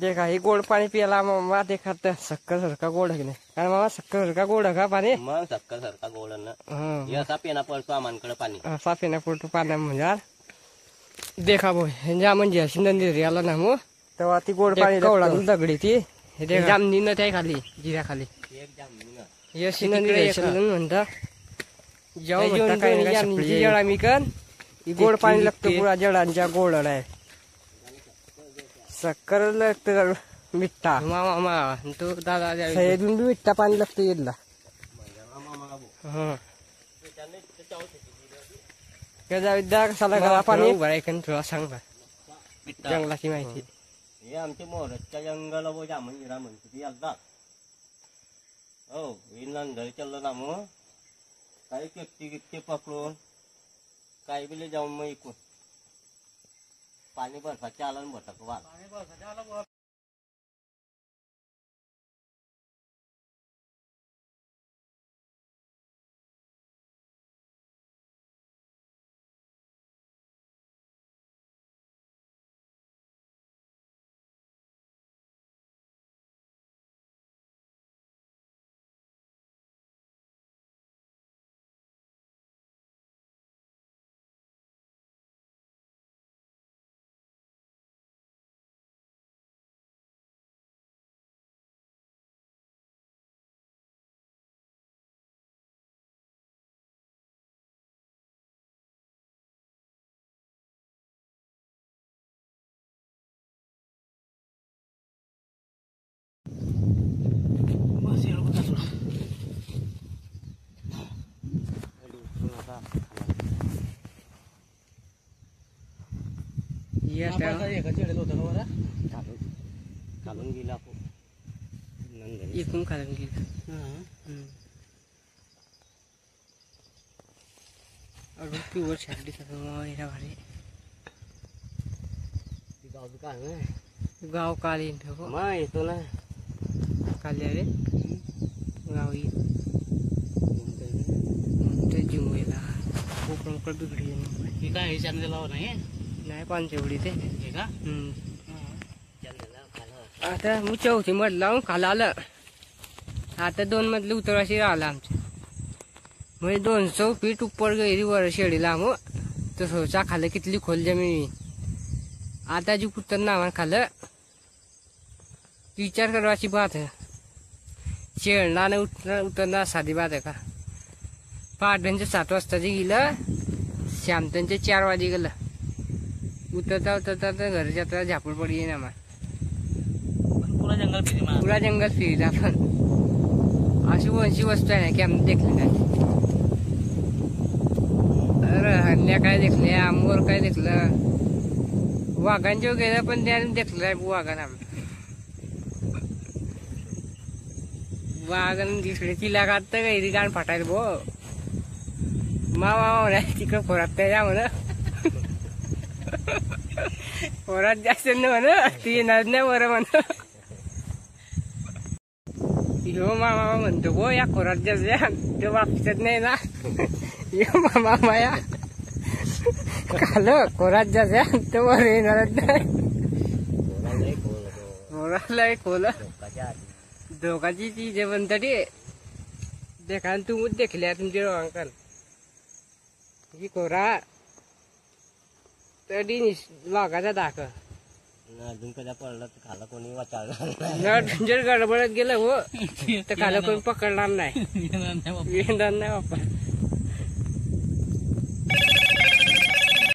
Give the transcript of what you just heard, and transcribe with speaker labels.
Speaker 1: देखा हे गोड पाणी प्यायला मामा देखा सक्कर सारखा गोड आहे की नाही कारण मामा सक्कर सारखा गोड आहे का पाणी
Speaker 2: मग सक्कर सारखा गोड ना असा पेना पडतो आम्हाकडे पाणी
Speaker 1: असा पेना पडतो पाण्या म्हणजे देखा भाऊ ह्या म्हणजे अशी नंदी आला ना मग तेव्हा ती गोड पाणी कवळा दगडी ती जामनी न त्या खाली जिऱ्या खाली अशी नंदी म्हणता जेव्हा काय जळा मी कन गोड पाणी लागतं पुरा जळांच्या गोड आहे सक्कर लागतं मिठ्ठा मामा तो दादा सह्यातून बी मिठ्ठा पाणी लागतं येतला विद्या कसाला घरा पाणी उभं तुला सांग जंगलाची माहिती
Speaker 2: हे आमच्या मोहरच्या जंगला जामन जिरा म्हणते ती आता हो नंदर चाललं ना मग काही केपटी गिपटी पकडून काही बिले जाऊन मग इकून पाणी बर्फाच्या आला भटक वा खालून गेला
Speaker 1: इकून खालून गेला अजून प्युअर शाकडी सगळं भारी
Speaker 2: गाव काय
Speaker 1: गाव काली
Speaker 2: मग येतो ना
Speaker 1: काली अरे गाव जिंगला कोकणकडे बिघडी
Speaker 2: काय चॅनल लावा
Speaker 1: नाही पानशेवडी ते का आता मुच्या होती मधलं लावून खाला आलं आता 2 मधले उतराशी राहिला आमच्या म्हणजे 200 फीट उपर गेली वर शेडीला मग तसं खाल्लं कितली खोल जमिनी आता जी कुत्तर नावा खाल्लं विचार करवाची बात है शेळणा ने उतरणार साधी बात आहे का पहाटेच्या 7 वाजताची गेलं श्यामतनचे 4 वाजे गेलं उतरता उतरता घरच्या झापड पडी ना पुरा जंगल फिरला पण अशी वंशी वस्तू आहे ना की आम्ही देखली नाही अरे हरण्या काय देखल्या मोर काय देखलं वाघांच्या वगैरे पण त्याने देखलं वाघांना वाघान दिसले तिला काढत काही गाण फाटायला भो मामा नाही तिकडं खोरात त्या म्हण खोरात जास्त म्हण ती येणार नाही बरं म्हण यो मामा म्हणतो गो या खोरात जास्त तो वापसत नाही ना यो मामा माया काल खोरात जास्त तो वर येणारच नाही खोराला खोल धोकाची चीज आहे पण तरी देखा तू देखल्या तुमच्या अंकल ही कोरा तरी वाघाचा दाख
Speaker 2: अजून कदा पडला तर खाला कोणी वाचाळला
Speaker 1: जर गडबडत गेलं हो तर खाला कोणी पकडणार नाही येणार नाही बाप्पा